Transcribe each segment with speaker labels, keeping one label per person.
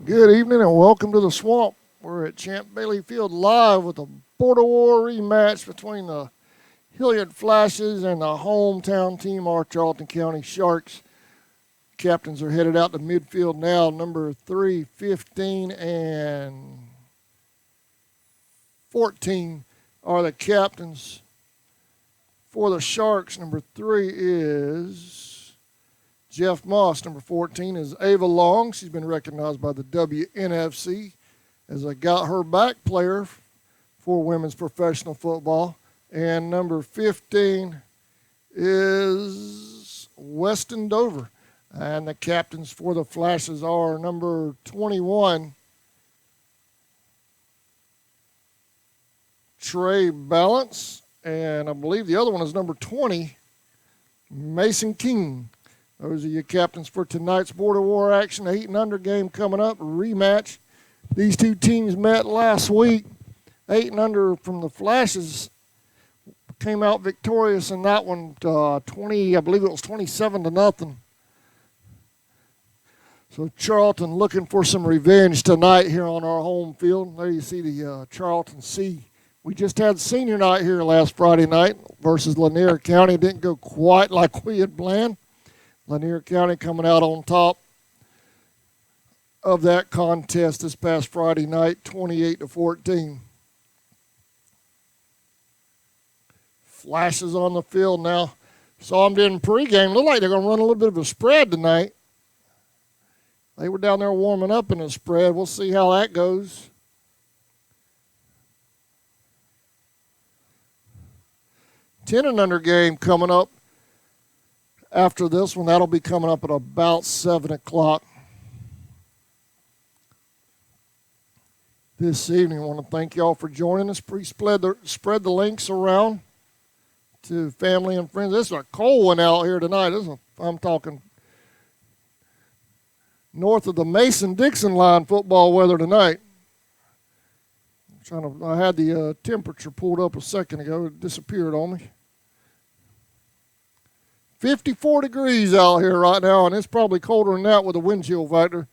Speaker 1: Good evening and welcome to the Swamp. We're at Champ Bailey Field live with a Border War rematch between the Hilliard Flashes and the hometown team, our Charlton County Sharks. Captains are headed out to midfield now. Number 3, 15, and 14 are the captains. For the Sharks, number 3 is Jeff Moss. Number 14 is Ava Long. She's been recognized by the WNFC as a got her back player for women's professional football. And number 15 is Weston Dover. And the captains for the Flashes are number 21, Trey Balance. And I believe the other one is number 20, Mason King. Those are your captains for tonight's Border War action. 8 and under game coming up, rematch. These two teams met last week. 8 and under from the Flashes came out victorious in that one, 20, I believe it was 27-0. So Charlton looking for some revenge tonight here on our home field. There you see the Charlton C. We just had senior night here last Friday night versus Lanier County. Didn't go quite like we had planned. Lanier County coming out on top of that contest this past Friday night, 28-14. Flashes on the field now. Saw them in pregame. Look like they're going to run a little bit of a spread tonight. They were down there warming up in a spread. We'll see how that goes. Ten and under game coming up after this one. That'll be coming up at about 7 o'clock this evening. I want to thank y'all for joining us. Spread the links around to family and friends. This is a cold one out here tonight. I'm talking north of the Mason-Dixon line football weather tonight. I had the temperature pulled up a second ago. It disappeared on me. 54 degrees out here right now, and it's probably colder than that with a wind chill factor.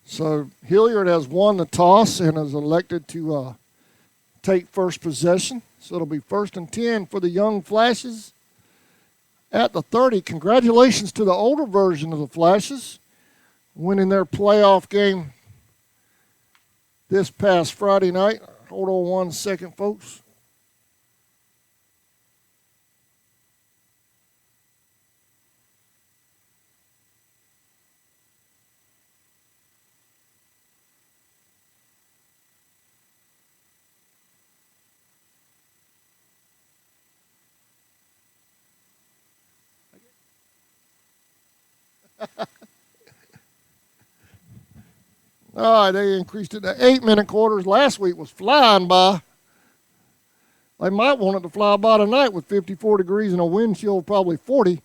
Speaker 1: So Hilliard has won the toss and is elected to take first possession. So it'll be 1st and 10 for the young Flashes at the 30. Congratulations to the older version of the Flashes, winning their playoff game this past Friday night. Hold on 1 second, folks. All right, they increased it to 8-minute quarters. Last week was flying by. They might want it to fly by tonight with 54 degrees and a wind chill of probably 40.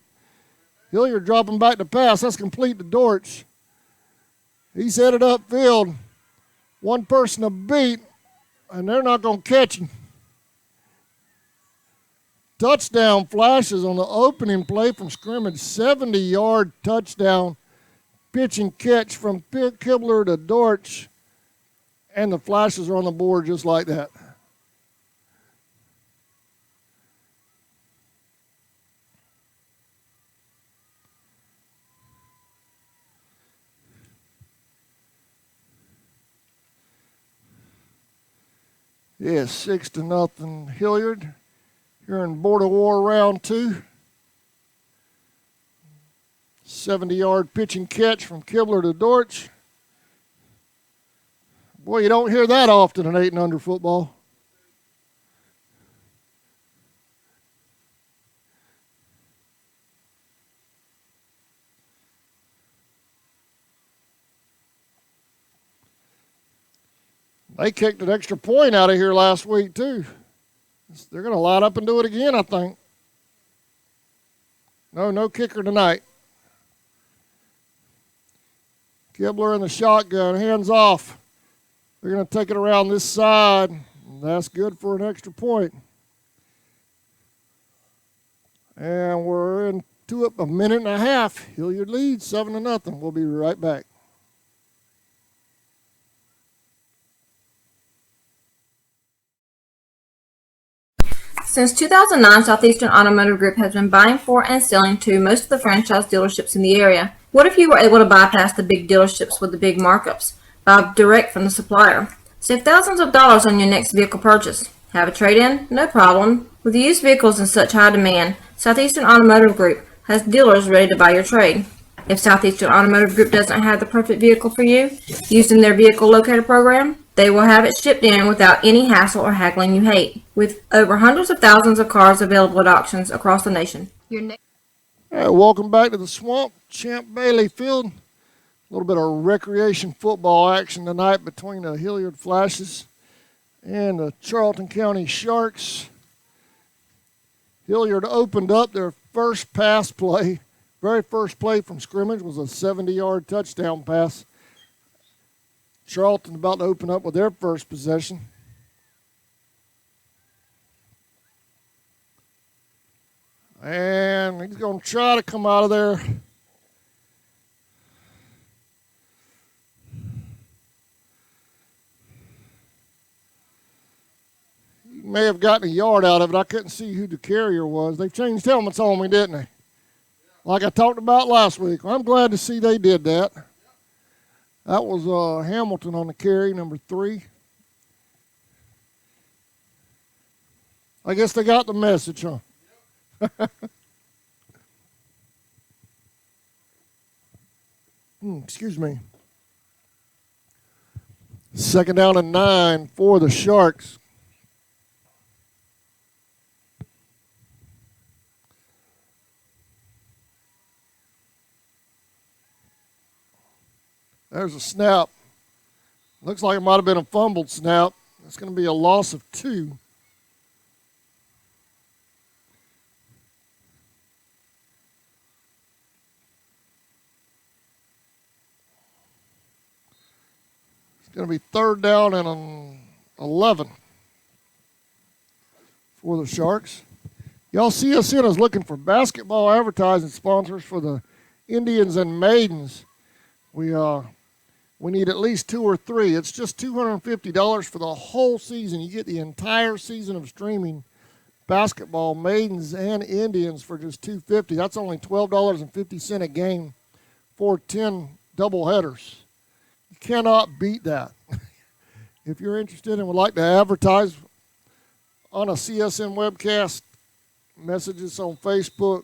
Speaker 1: Hilliard dropping back to pass. That's complete to Dortch. He's headed upfield. One person to beat, and they're not going to catch him. Touchdown Flashes on the opening play from scrimmage. 70-yard touchdown. Pitch and catch from Kibler to Dortch, and the Flashes are on the board just like that. Yeah, 6-0 Hilliard here in Border War round 2. 70-yard pitch and catch from Kibler to Dortch. Boy, you don't hear that often in 8 and under football. They kicked an extra point out of here last week, too. They're going to line up and do it again, I think. No kicker tonight. Kibler in the shotgun, hands off. They're going to take it around this side. That's good for an extra point. And we're into it a minute and a half. Hilliard leads 7-0. We'll be right back.
Speaker 2: Since 2009, Southeastern Automotive Group has been buying for and selling to most of the franchise dealerships in the area. What if you were able to bypass the big dealerships with the big markups? Buy direct from the supplier. Save thousands of dollars on your next vehicle purchase. Have a trade-in? No problem. With used vehicles in such high demand, Southeastern Automotive Group has dealers ready to buy your trade. If Southeastern Automotive Group doesn't have the perfect vehicle for you, used in their vehicle locator program, they will have it shipped in without any hassle or haggling you hate. With over hundreds of thousands of cars available at auctions across the nation.
Speaker 1: All right, welcome back to the Swamp, Champ Bailey Field. A little bit of recreation football action tonight between the Hilliard Flashes and the Charlton County Sharks. Hilliard opened up their first pass play. Very first play from scrimmage was a 70-yard touchdown pass. Charlton about to open up with their first possession. And he's going to try to come out of there. He may have gotten a yard out of it. I couldn't see who the carrier was. They've changed helmets on me, didn't they? Like I talked about last week. I'm glad to see they did that. That was Hamilton on the carry, number 3. I guess they got the message, huh? Excuse me. 2nd down and 9 for the Sharks. There's a snap. Looks like it might have been a fumbled snap. It's going to be a loss of 2. It's going to be 3rd down and 11 for the Sharks. Y'all see us in as looking for basketball advertising sponsors for the Indians and Maidens. We need at least 2 or 3. It's just $250 for the whole season. You get the entire season of streaming basketball, Maidens and Indians, for just $250. That's only $12.50 a game for 10 doubleheaders. You cannot beat that. If you're interested and would like to advertise on a CSN webcast, message us on Facebook,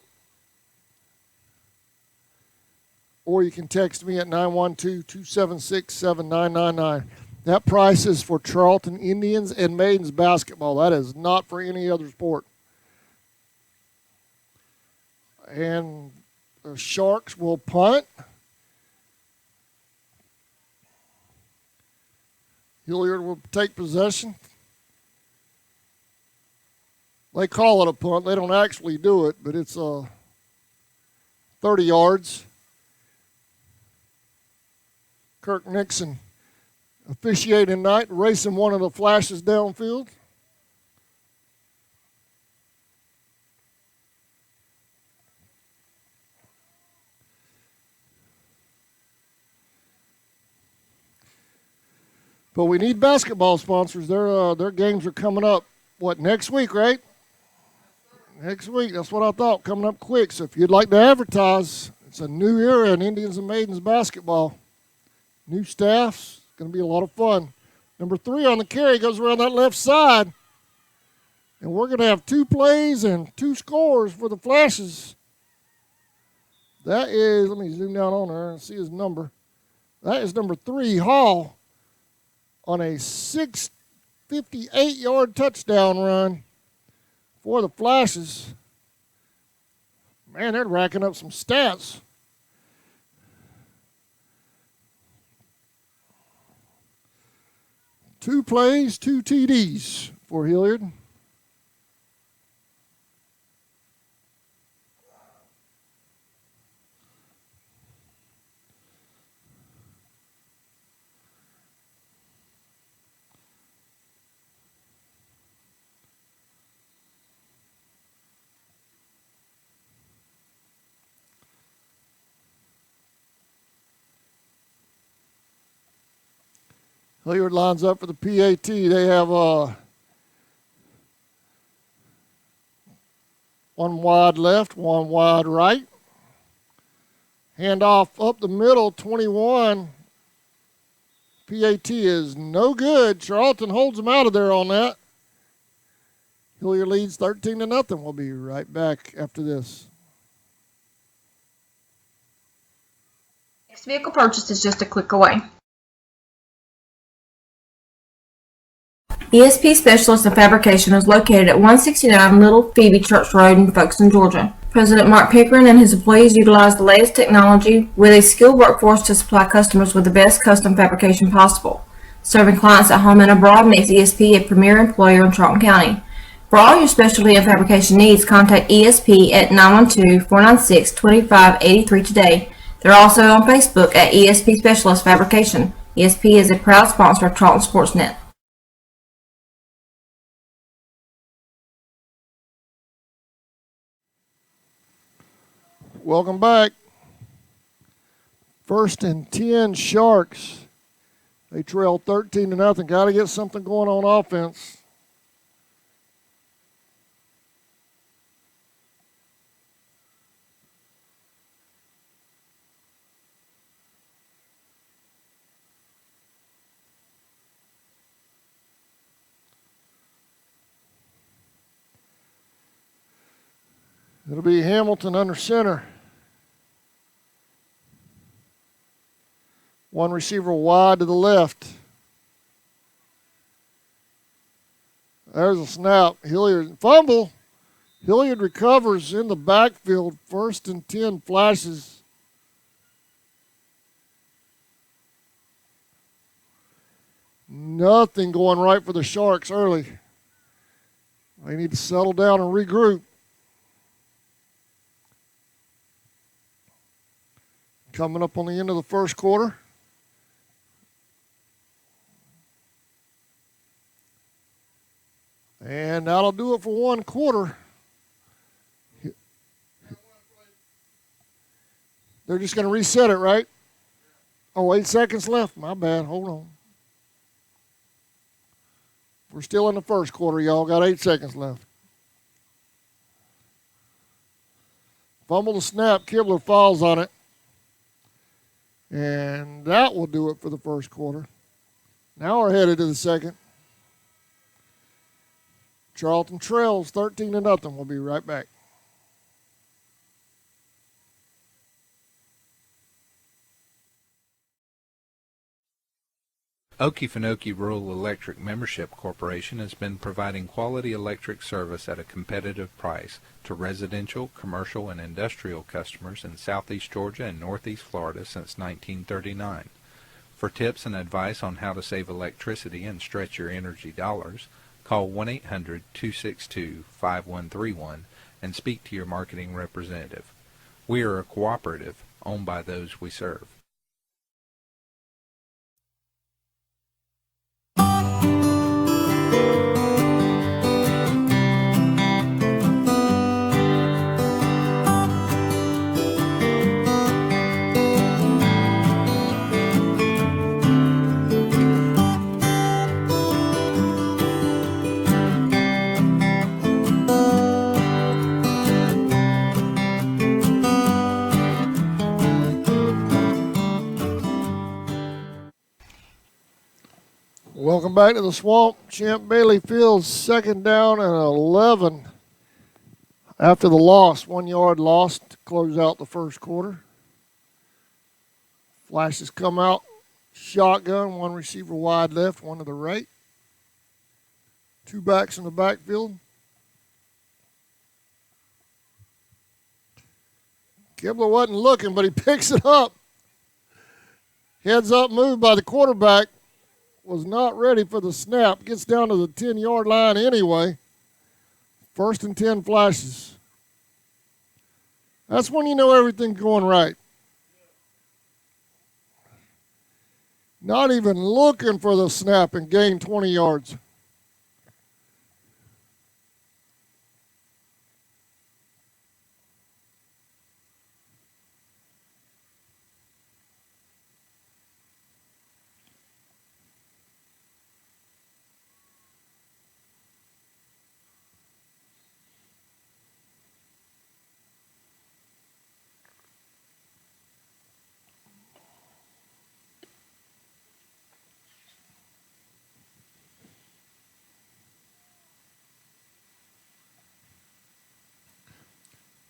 Speaker 1: or you can text me at 912-276-7999. That price is for Charlton Indians and Maidens basketball. That is not for any other sport. And the Sharks will punt. Hilliard will take possession. They call it a punt. They don't actually do it, but it's 30 yards. Kirk Nixon officiating tonight, racing one of the Flashes downfield. But we need basketball sponsors. Their games are coming up, next week, right? Next week. That's what I thought, coming up quick. So if you'd like to advertise, it's a new era in Indians and Maidens basketball. New staffs, going to be a lot of fun. Number 3 on the carry goes around that left side. And we're going to have 2 plays and 2 scores for the Flashes. That is, let me zoom down on there and see his number. That is number 3, Hall, on a 58-yard touchdown run for the Flashes. Man, they're racking up some stats. Two plays, 2 TDs for Hilliard. Hilliard lines up for the PAT. They have one wide left, one wide right. Handoff up the middle, 21. PAT is no good. Charlton holds them out of there on that. Hilliard leads 13-0. We'll be right back after this.
Speaker 2: Next vehicle purchase is just a click away. ESP Specialist in Fabrication is located at 169 Little Phoebe Church Road in Folkestone, Georgia. President Mark Pickering and his employees utilize the latest technology with a skilled workforce to supply customers with the best custom fabrication possible. Serving clients at home and abroad makes ESP a premier employer in Charlton County. For all your specialty and fabrication needs, contact ESP at 912-496-2583 today. They're also on Facebook at ESP Specialist Fabrication. ESP is a proud sponsor of Charlton Sportsnet.
Speaker 1: Welcome back. 1st and 10 Sharks. They trail 13-0. Got to get something going on offense. It'll be Hamilton under center. One receiver wide to the left. There's a snap. Hilliard fumble. Hilliard recovers in the backfield. 1st and 10 flashes. Nothing going right for the Sharks early. They need to settle down and regroup. Coming up on the end of the first quarter. And that'll do it for one quarter. They're just going to reset it, right? Oh, 8 seconds left. My bad. Hold on. We're still in the first quarter, y'all. Got 8 seconds left. Fumble the snap. Kibler falls on it. And that will do it for the first quarter. Now we're headed to the second. Charlton trails 13-0. We'll be right back.
Speaker 3: Okefenokee Rural Electric Membership Corporation has been providing quality electric service at a competitive price to residential, commercial, and industrial customers in southeast Georgia and northeast Florida since 1939. For tips and advice on how to save electricity and stretch your energy dollars, call 1-800-262-5131 and speak to your marketing representative. We are a cooperative owned by those we serve.
Speaker 1: Welcome back to the Swamp. Champ Bailey Fields, 2nd down and 11 after the loss. 1 yard lost to close out the first quarter. Flashes come out. Shotgun, one receiver wide left, one to the right. 2 backs in the backfield. Kibler wasn't looking, but he picks it up. Heads up move by the quarterback. Was not ready for the snap. Gets down to the 10-yard line anyway. 1st and 10 flashes. That's when you know everything's going right. Not even looking for the snap and gain 20 yards.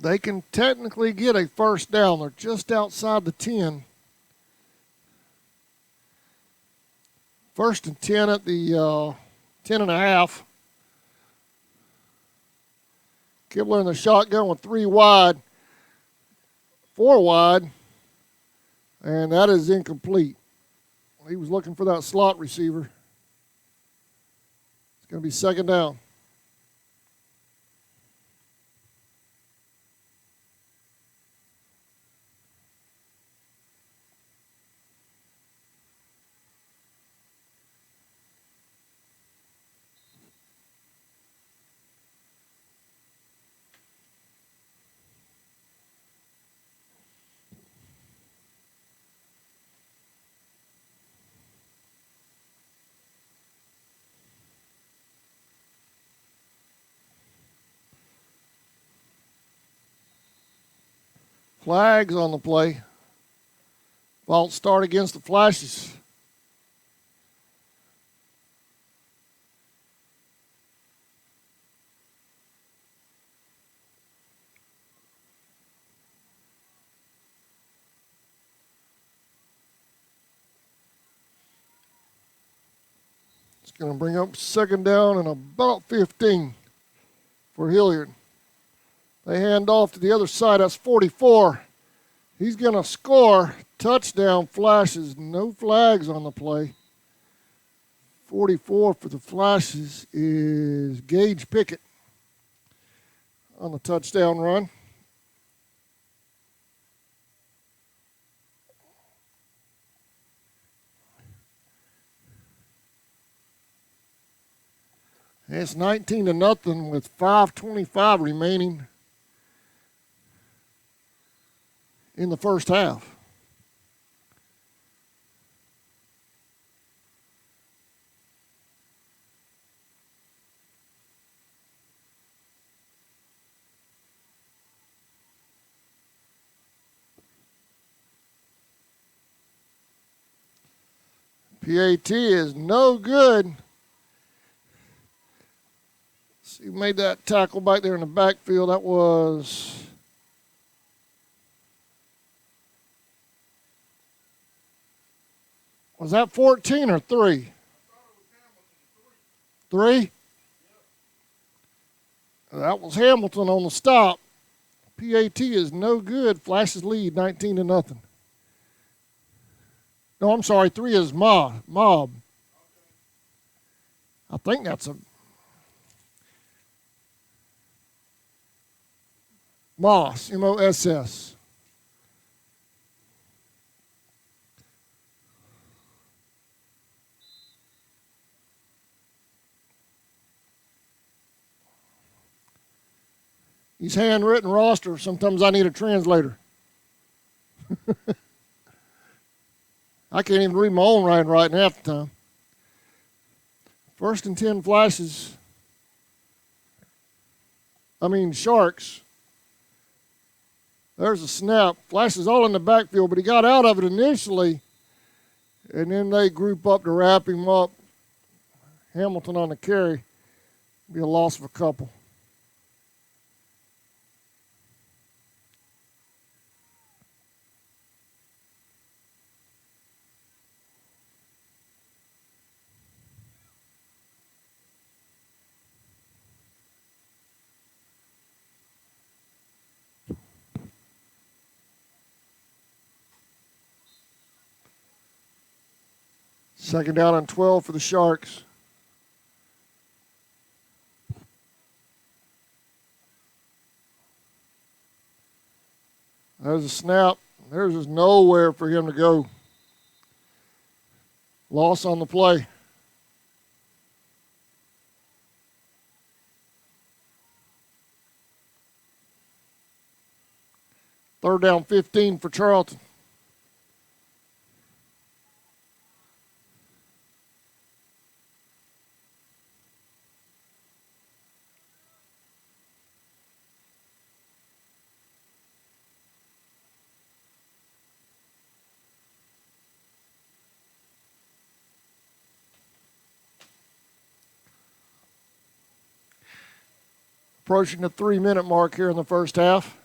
Speaker 1: They can technically get a first down. They're just outside the 10. First and 10 at the 10 and a half. Kibler in the shotgun with 3 wide, 4 wide, and that is incomplete. He was looking for that slot receiver. It's going to be second down. Flags on the play. False start against the Flashes. It's going to bring up second down and about 15 for Hilliard. They hand off to the other side. That's 44. He's going to score. Touchdown Flashes. No flags on the play. 44 for the Flashes is Gage Pickett on the touchdown run. It's 19-0 with 5:25 remaining in the first half. PAT is no good. He made that tackle back there in the backfield. That was that 14 or 3? 3? That was Hamilton on the stop. PAT is no good. Flashes lead 19-0. No, I'm sorry. 3 is Mob. I think that's a Moss, M-O-S-S. These handwritten roster, sometimes I need a translator. I can't even read my own writing right in half the time. First and 10 Flashes. Sharks. There's a snap. Flashes all in the backfield, but he got out of it initially, and then they group up to wrap him up. Hamilton on the carry. Be a loss of a couple. Second down and 12 for the Sharks. There's a snap. There's just nowhere for him to go. Loss on the play. Third down 15 for Charlton. Approaching the 3-minute mark here in the first half.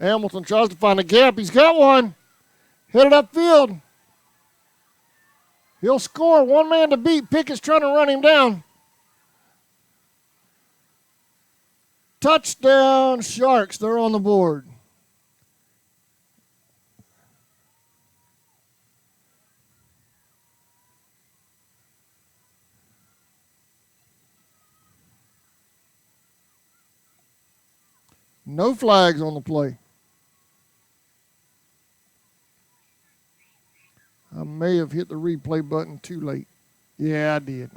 Speaker 1: Hamilton tries to find a gap. He's got one. Headed upfield. He'll score. One man to beat. Pickett's trying to run him down. Touchdown, Sharks. They're on the board. No flags on the play. I may have hit the replay button too late. Yeah, I did.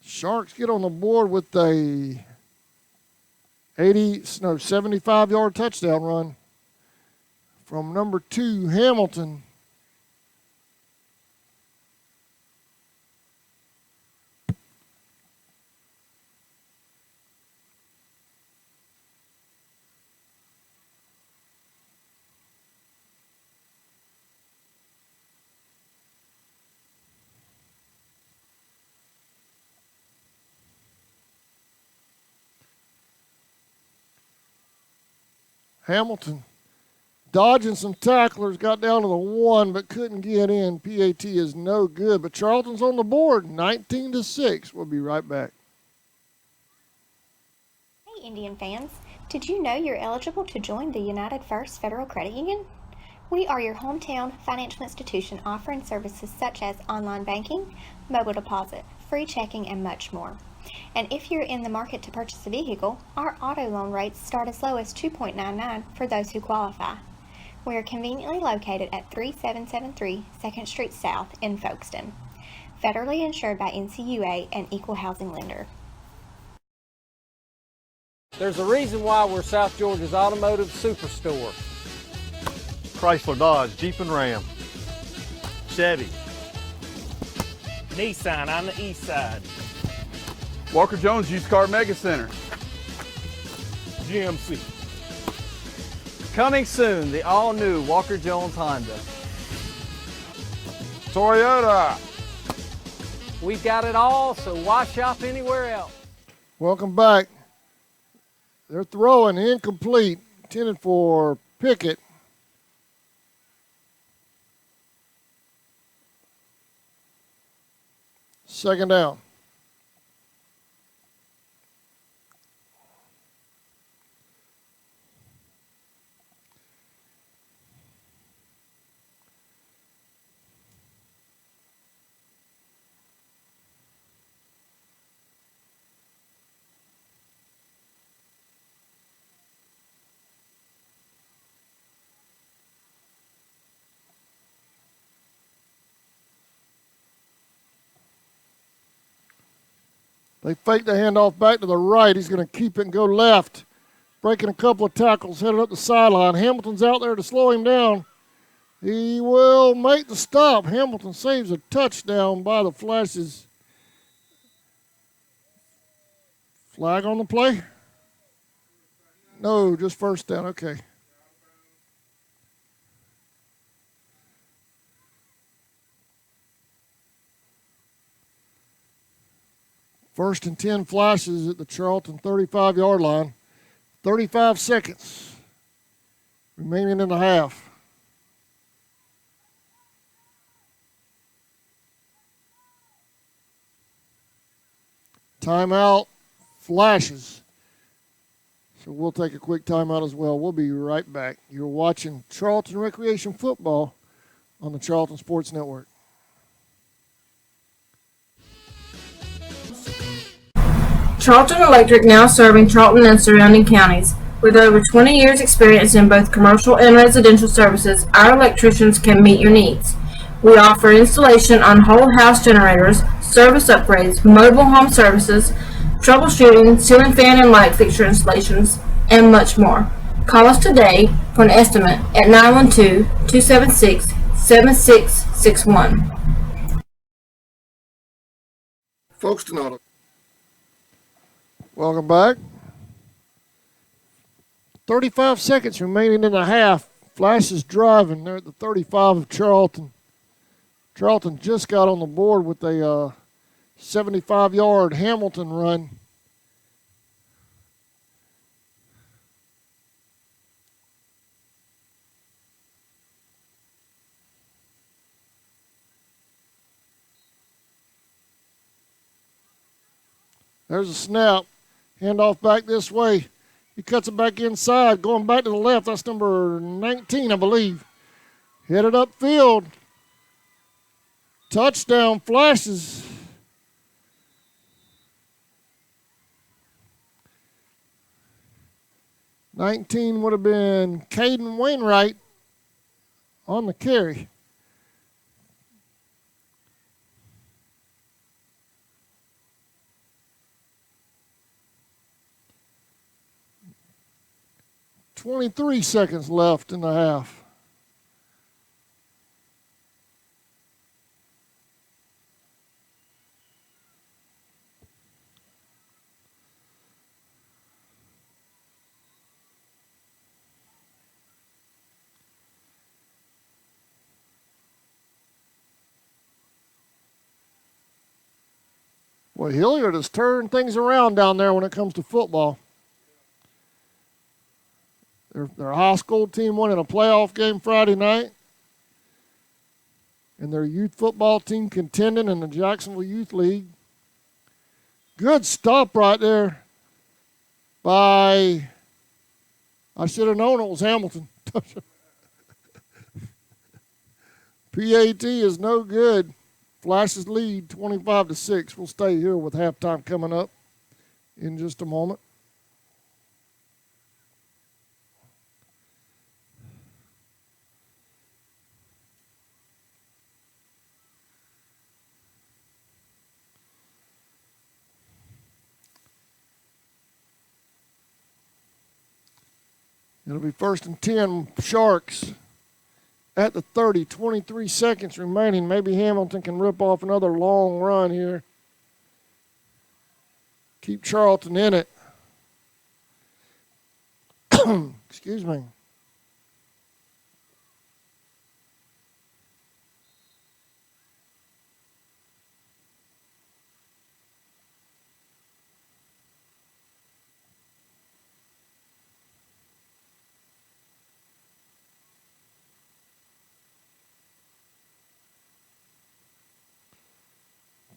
Speaker 1: Sharks get on the board with a 75-yard touchdown run from number 2, Hamilton. Hamilton dodging some tacklers, got down to the 1 but couldn't get in. PAT is no good, but Charlton's on the board, 19-6. We'll be right back.
Speaker 4: Hey Indian fans, did you know you're eligible to join the United First Federal Credit Union? We are your hometown financial institution offering services such as online banking, mobile deposit, free checking, and much more. And if you're in the market to purchase a vehicle, our auto loan rates start as low as 2.99 for those who qualify. We are conveniently located at 3773 2nd Street South in Folkestone. Federally insured by NCUA and Equal Housing Lender.
Speaker 5: There's a reason why we're South Georgia's automotive superstore.
Speaker 6: Chrysler, Dodge, Jeep and Ram, Chevy,
Speaker 5: Nissan on the east side.
Speaker 7: Walker Jones Used Car Mega Center.
Speaker 5: GMC.
Speaker 6: Coming soon, the all-new Walker Jones Honda.
Speaker 7: Toyota.
Speaker 5: We've got it all, so why shop anywhere else?
Speaker 1: Welcome back. They're throwing incomplete, intended for Pickett. Second down. They fake the handoff back to the right. He's going to keep it and go left. Breaking a couple of tackles, headed up the sideline. Hamilton's out there to slow him down. He will make the stop. Hamilton saves a touchdown by the flashes. Flag on the play? No, just first down. Okay. First and 10 flashes at the Charlton 35-yard line. 35 seconds remaining in the half. Timeout flashes. So we'll take a quick timeout as well. We'll be right back. You're watching Charlton Recreation Football on the Charlton Sports Network.
Speaker 2: Charlton Electric now serving Charlton and surrounding counties. With over 20 years experience in both commercial and residential services, our electricians can meet your needs. We offer installation on whole house generators, service upgrades, mobile home services, troubleshooting, ceiling fan and light fixture installations, and much more. Call us today for an estimate at 912-276-7661.
Speaker 1: Folks, tonight. Welcome back. 35 seconds remaining in the half. Flash is driving. They're at the 35 of Charlton. Charlton just got on the board with a 75-yard Hamilton run. There's a snap. Handoff back this way. He cuts it back inside, going back to the left. That's number 19, I believe. Headed upfield. Touchdown Flashes. $19 would have been Caden Wainwright on the carry. .23 seconds left in the half. Well, Hilliard has turned things around down there when it comes to football. Their high school team won in a playoff game Friday night. And their youth football team contending in the Jacksonville Youth League. Good stop right there by, I should have known it was Hamilton. PAT is no good. Flashes lead 25-6. We'll stay here with halftime coming up in just a moment. It'll be 1st and 10, Sharks at the 30, 23 seconds remaining. Maybe Hamilton can rip off another long run here. Keep Charlton in it. Excuse me.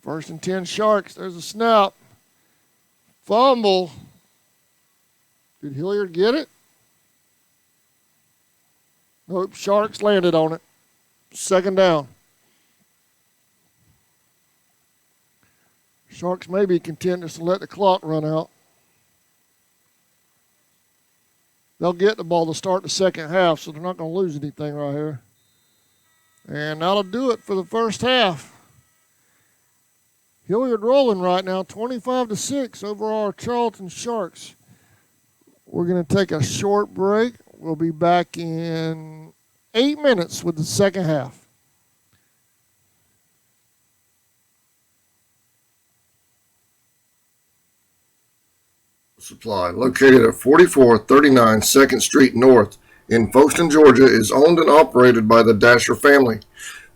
Speaker 1: First and 10 Sharks. There's a snap. Fumble. Did Hilliard get it? Nope. Sharks landed on it. 2nd down. Sharks may be content just to let the clock run out. They'll get the ball to start the second half, so they're not going to lose anything right here. And that'll do it for the first half. Hilliard rolling right now, 25-6 over our Charlton Sharks. We're going to take a short break. We'll be back in 8 minutes with the second half.
Speaker 8: Supply, located at 4439 2nd Street North in Folkestone, Georgia, is owned and operated by the Dasher family.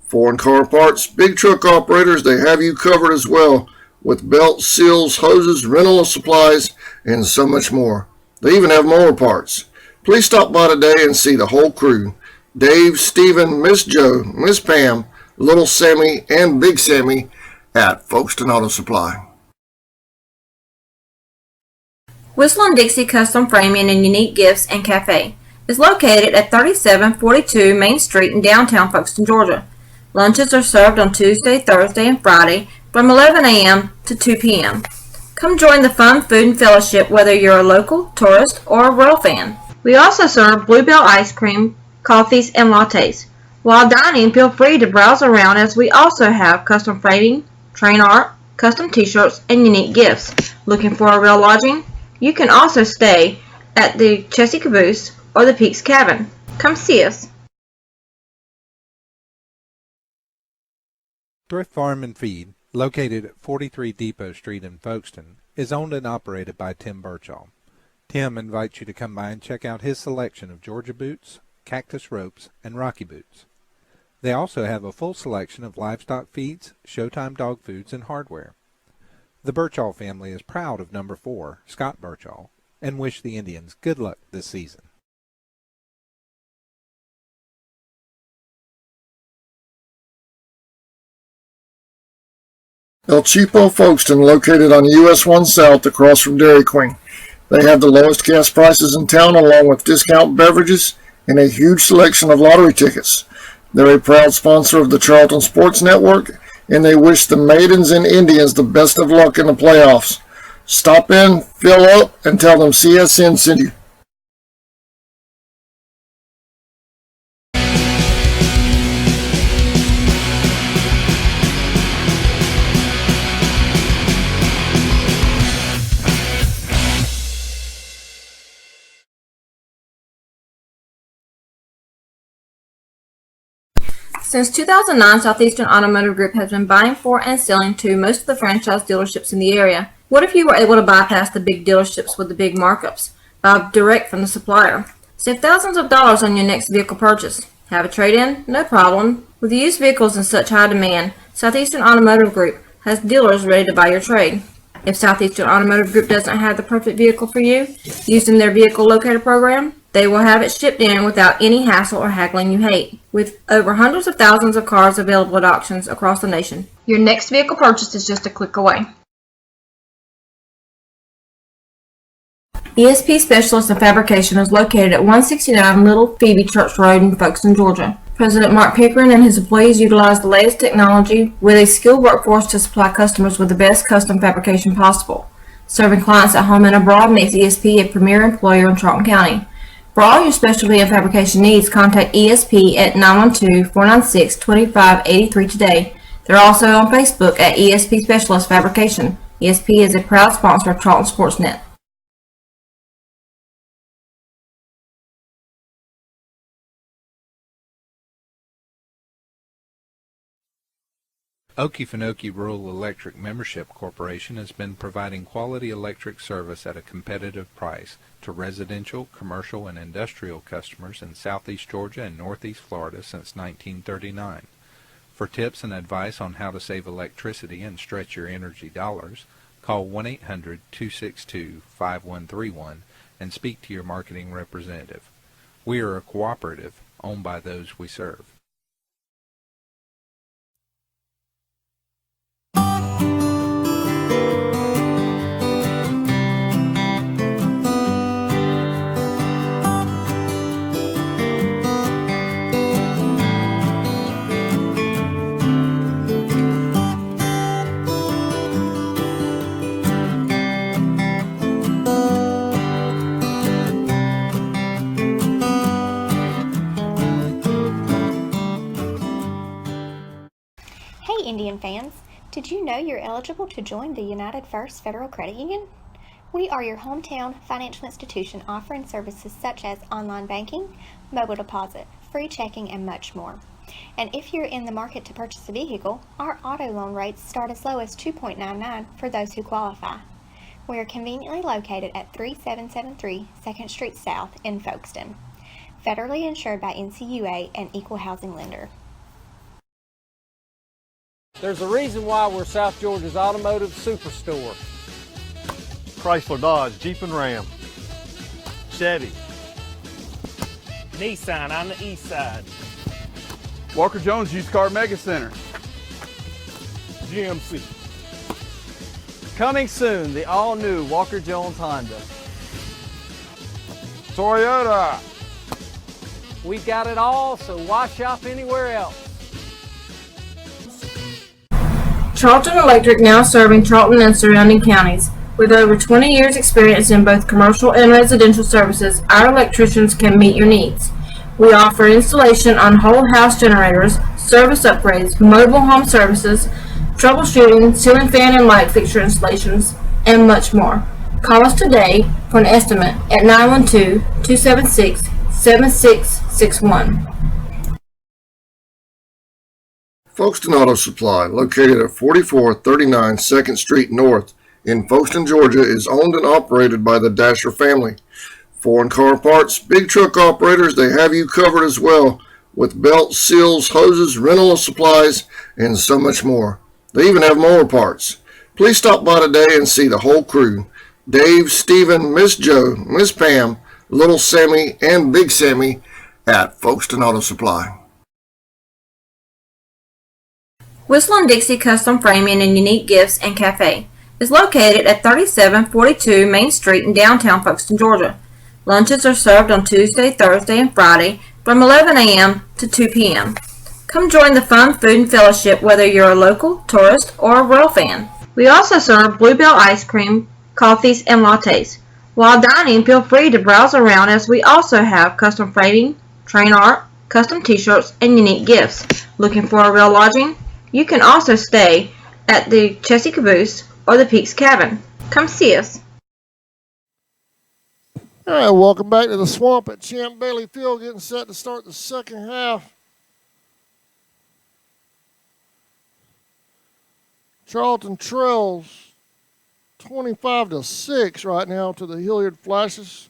Speaker 8: Foreign car parts, big truck operators, they have you covered as well with belts, seals, hoses, rental supplies, and so much more. They even have mower parts. Please stop by today and see the whole crew. Dave, Stephen, Miss Joe, Miss Pam, Little Sammy, and Big Sammy at Folkestone Auto Supply.
Speaker 2: Whistle & Dixie Custom Framing and Unique Gifts and Cafe is located at 3742 Main Street in downtown Folkestone, Georgia. Lunches are served on Tuesday, Thursday, and Friday from 11 a.m. to 2 p.m. Come join the fun food and fellowship whether you're a local, tourist, or a Royal fan. We also serve Bluebell ice cream, coffees, and lattes. While dining, feel free to browse around as we also have custom framing, train art, custom t-shirts, and unique gifts. Looking for a real lodging? You can also stay at the Chessy Caboose or the Peaks Cabin. Come see us.
Speaker 3: Thrift Farm and Feed, located at 43 Depot Street in Folkestone, is owned and operated by Tim Birchall. Tim invites you to come by and check out his selection of Georgia boots, cactus ropes, and Rocky boots. They also have a full selection of livestock feeds, Showtime dog foods, and hardware. The Birchall family is proud of number 4, Scott Birchall, and wish the Indians good luck this season.
Speaker 8: El Cheapo Folkestone, located on US 1 South across from Dairy Queen. They have the lowest gas prices in town, along with discount beverages and a huge selection of lottery tickets. They're a proud sponsor of the Charlton Sports Network, and they wish the Maidens and Indians the best of luck in the playoffs. Stop in, fill up, and tell them CSN sent you.
Speaker 2: Since 2009, Southeastern Automotive Group has been buying for and selling to most of the franchise dealerships in the area. What if you were able to bypass the big dealerships with the big markups? Buy direct from the supplier. Save thousands of dollars on your next vehicle purchase. Have a trade-in? No problem. With used vehicles in such high demand, Southeastern Automotive Group has dealers ready to buy your trade. If Southeastern Automotive Group doesn't have the perfect vehicle for you, using their vehicle locator program, they will have it shipped in without any hassle or haggling you hate. With over hundreds of thousands of cars available at auctions across the nation, your next vehicle purchase is just a click away. ESP Specialist in Fabrication is located at 169 Little Phoebe Church Road in Folkestone, Georgia. President Mark Pickering and his employees utilize the latest technology with a skilled workforce to supply customers with the best custom fabrication possible. Serving clients at home and abroad makes ESP a premier employer in Charlton County. For all your specialty and fabrication needs, contact ESP at 912-496-2583 today. They're also on Facebook at ESP Specialist Fabrication. ESP is a proud sponsor of Charlton Sportsnet.
Speaker 3: Okefenokee Rural Electric Membership Corporation has been providing quality electric service at a competitive price to residential, commercial, and industrial customers in southeast Georgia and northeast Florida since 1939. For tips and advice on how to save electricity and stretch your energy dollars, call 1-800-262-5131 and speak to your marketing representative. We are a cooperative owned by those we serve.
Speaker 4: Indian fans, did you know you're eligible to join the United First Federal Credit Union? We are your hometown financial institution offering services such as online banking, mobile deposit, free checking, and much more. And if you're in the market to purchase a vehicle, our auto loan rates start as low as 2.99 for those who qualify. We are conveniently located at 3773 2nd Street South in Folkestone. Federally insured by NCUA and equal housing lender.
Speaker 5: There's a reason why we're South Georgia's automotive superstore.
Speaker 9: Chrysler, Dodge, Jeep and Ram, Chevy,
Speaker 10: Nissan on the east side,
Speaker 7: Walker Jones Used Car Mega Center,
Speaker 10: GMC.
Speaker 6: Coming soon, the all-new Walker Jones Honda.
Speaker 7: Toyota.
Speaker 5: We've got it all, so why shop anywhere else?
Speaker 2: Charlton Electric, now serving Charlton and surrounding counties. With over 20 years experience in both commercial and residential services, our electricians can meet your needs. We offer installation on whole house generators, service upgrades, mobile home services, troubleshooting, ceiling fan and light fixture installations, and much more. Call us today for an estimate at 912-276-7661.
Speaker 8: Folkestone Auto Supply, located at 4439 2nd Street North in Folkestone, Georgia, is owned and operated by the Dasher family. Foreign car parts, big truck operators, they have you covered as well with belts, seals, hoses, rental supplies, and so much more. They even have mower parts. Please stop by today and see the whole crew. Dave, Stephen, Miss Joe, Miss Pam, Little Sammy, and Big Sammy at Folkestone Auto Supply.
Speaker 2: Whistle and Dixie Custom Framing and Unique Gifts and Cafe is located at 3742 Main Street in downtown Folkestone, Georgia. Lunches are served on Tuesday, Thursday, and Friday from 11 a.m. to 2 p.m. Come join the fun food and fellowship whether you're a local, tourist, or a Royal fan. We also serve Bluebell ice cream, coffees, and lattes. While dining, feel free to browse around as we also have custom framing, train art, custom t-shirts, and unique gifts. Looking for a real lodging? You can also stay at the Chessy Caboose or the Peaks Cabin. Come see us.
Speaker 1: All right, welcome back to the Swamp at Champ Bailey Field, getting set to start the second half. Charlton trails 25-6 right now to the Hilliard Flashes.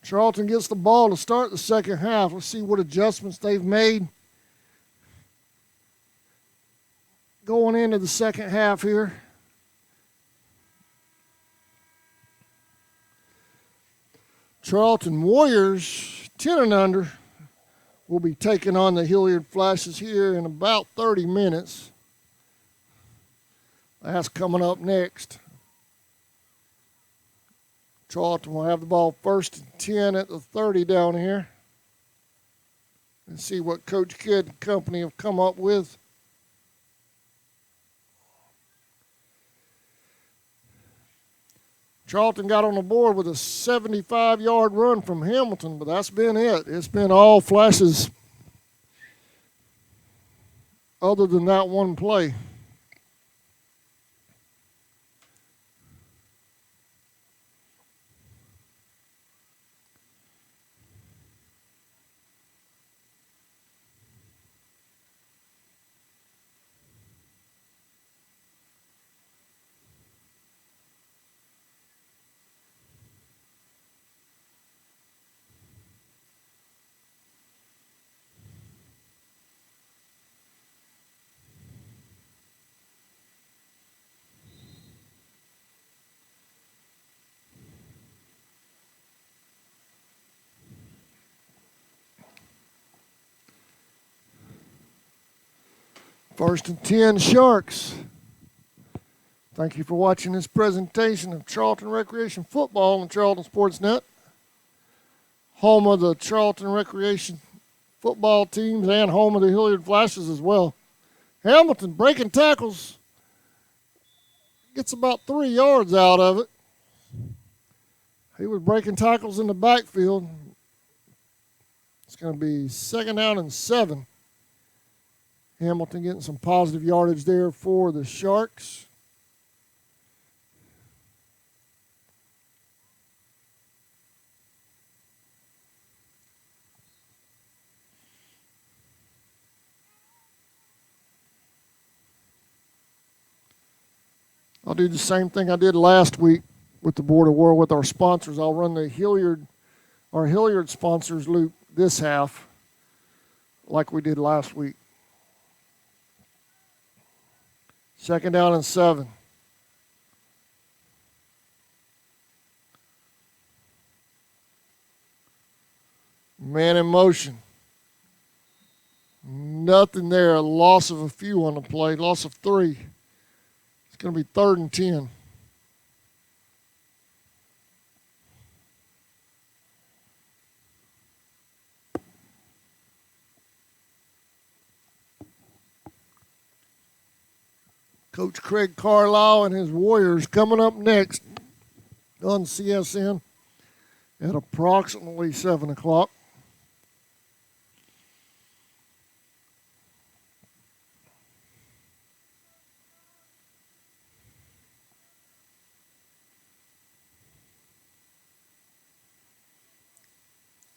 Speaker 1: Charlton gets the ball to start the second half. Let's see what adjustments they've made going into the second half here. Charlton Warriors, 10 and under, will be taking on the Hilliard Flashes here in about 30 minutes. That's coming up next. Charlton will have the ball first and 10 at the 30 down here. And see what Coach Kidd and company have come up with. Charlton got on the board with a 75-yard run from Hamilton, but that's been it. It's been all Flashes other than that one play. First and 10 Sharks. Thank you for watching this presentation of Charlton Recreation Football on Charlton Sports Net. Home of the Charlton Recreation football teams and home of the Hilliard Flashes as well. Hamilton breaking tackles. Gets about 3 yards out of it. He was breaking tackles in the backfield. It's going to be 2nd down and 7. Hamilton getting some positive yardage there for the Sharks. I'll do the same thing I did last week with the Board of War with our sponsors. I'll run the Hilliard sponsors loop this half like we did last week. 2nd down and 7. Man in motion. Nothing there. A loss of a few on the play. Loss of 3. It's going to be 3rd and 10. Coach Craig Carlisle and his Warriors coming up next on CSN at approximately 7 o'clock.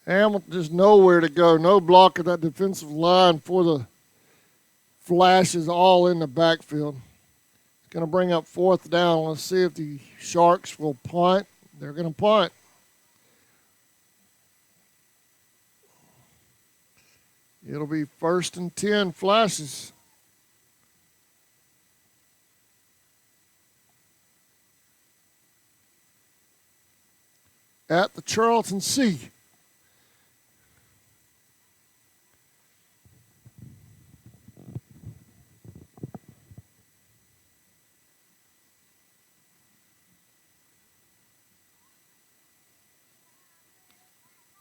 Speaker 1: Hamilton just nowhere to go. No block of that defensive line for the Flashes, all in the backfield. going to bring up 4th down. Let's see if the Sharks will punt. They're going to punt. It'll be 1st and 10, Flashes. At the Charlton C.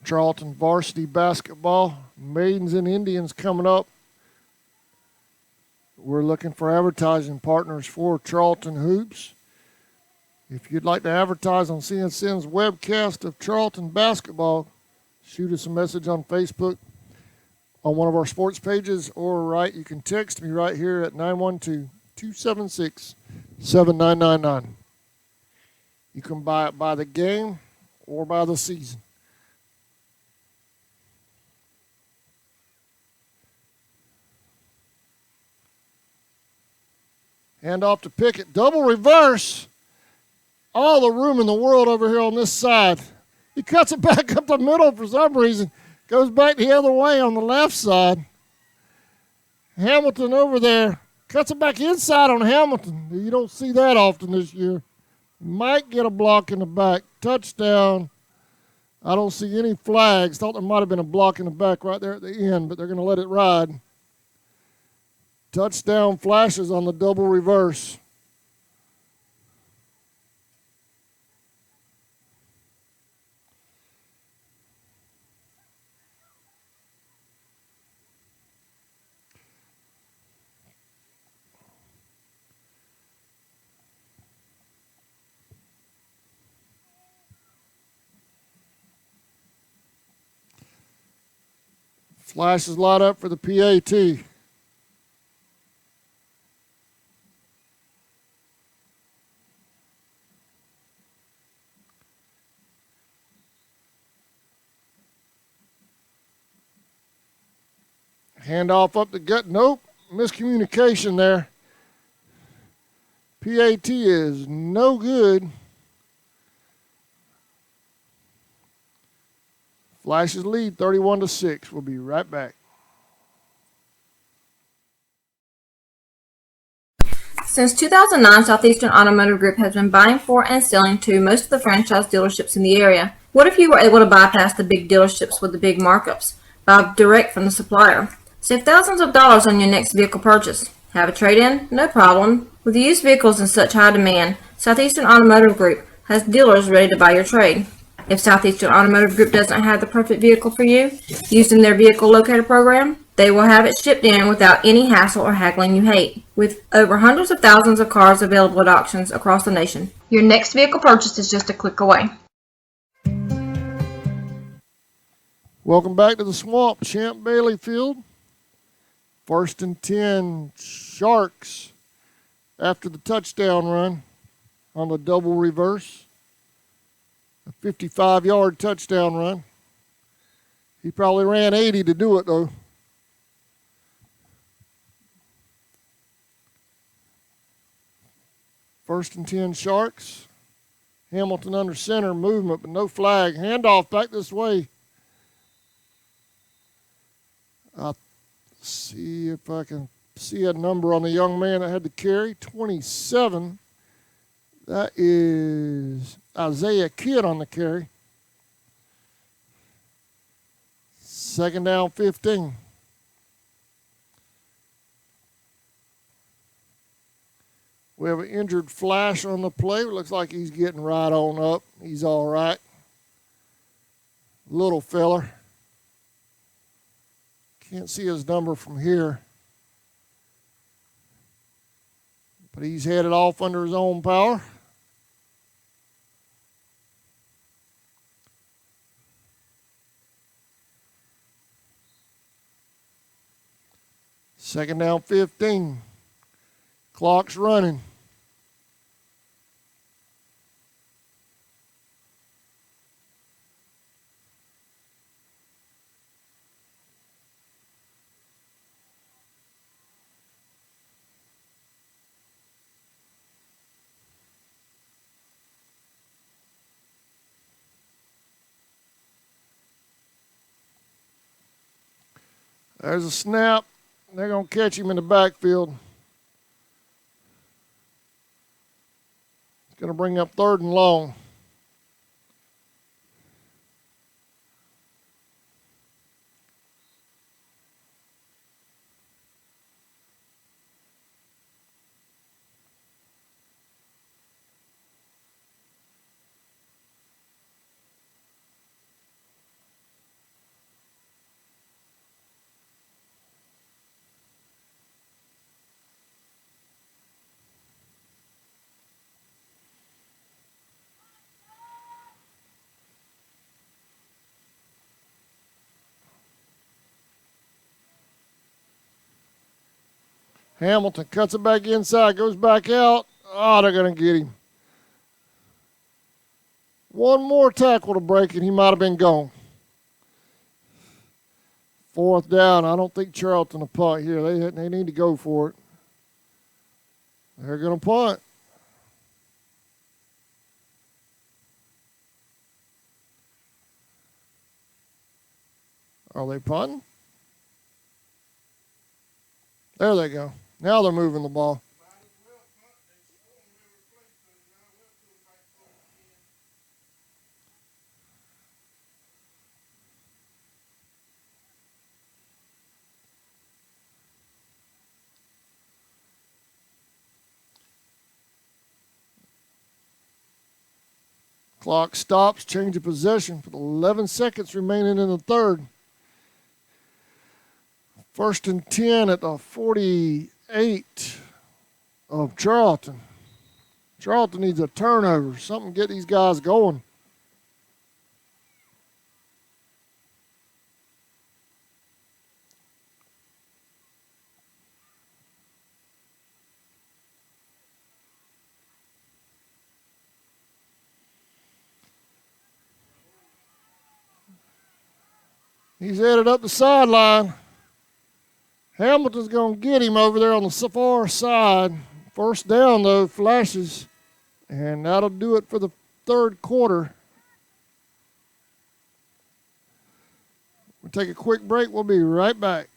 Speaker 1: Charlton varsity basketball, Maidens and Indians coming up. We're looking for advertising partners for Charlton Hoops. If you'd like to advertise on CNCN's webcast of Charlton basketball, shoot us a message on Facebook on one of our sports pages, or you can text me right here at 912-276-7999. You can buy it by the game or by the season. Hand off to Pickett. Double reverse. All the room in the world over here on this side. He cuts it back up the middle for some reason. Goes back the other way on the left side. Hamilton over there. Cuts it back inside on Hamilton. You don't see that often this year. Might get a block in the back. Touchdown. I don't see any flags. Thought there might have been a block in the back right there at the end, but they're going to let it ride. Touchdown, Flashes on the double reverse. Flashes light up for the PAT. Handoff up the gut. Nope. Miscommunication there. PAT is no good. Flashes lead 31-6. We'll be right back.
Speaker 2: Since 2009, Southeastern Automotive Group has been buying for and selling to most of the franchise dealerships in the area. What if you were able to bypass the big dealerships with the big markups? Buy direct from the supplier. Save thousands of dollars on your next vehicle purchase. Have a trade-in? No problem. With used vehicles in such high demand, Southeastern Automotive Group has dealers ready to buy your trade. If Southeastern Automotive Group doesn't have the perfect vehicle for you, using their vehicle locator program, they will have it shipped in without any hassle or haggling you hate. With over hundreds of thousands of cars available at auctions across the nation, your next vehicle purchase is just a click away.
Speaker 1: Welcome back to the Swamp, Champ Bailey Field. 1st and 10, Sharks after the touchdown run on the double reverse. A 55-yard touchdown run. He probably ran 80 to do it, though. First and 10, Sharks. Hamilton under center, movement, but no flag. Handoff back this way. See if I can see a number on the young man that had to carry. 27. That is Isaiah Kidd on the carry. 2nd down, 15. We have an injured Flash on the play. It looks like he's getting right on up. He's all right. Little feller. Can't see his number from here. But he's headed off under his own power. Second down, 15. Clock's running. There's a snap. They're going to catch him in the backfield. It's going to bring up 3rd and long. Hamilton cuts it back inside, goes back out. Oh, they're going to get him. One more tackle to break, and he might have been gone. 4th down. I don't think Charlton will punt here. They need to go for it. They're going to punt. Are they punting? There they go. Now they're moving the ball. Clock stops, change of possession with 11 seconds remaining in the 3rd. 1st and 10 at the 48 of Charlton. Charlton needs a turnover, something to get these guys going. He's headed up the sideline. Hamilton's going to get him over there on the far side. 1st down, though, flashes. And that'll do it for the 3rd quarter. We'll take a quick break. We'll be right back.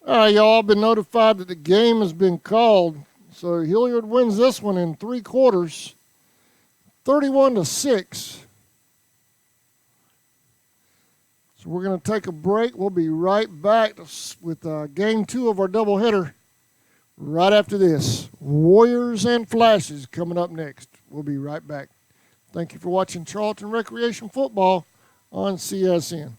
Speaker 1: All right, y'all been notified that the game has been called. So Hilliard wins this one in 3 quarters, 31-6. So we're going to take a break. We'll be right back with game 2 of our doubleheader right after this. Warriors and Flashes coming up next. We'll be right back. Thank you for watching Charlton Recreation Football on CSN.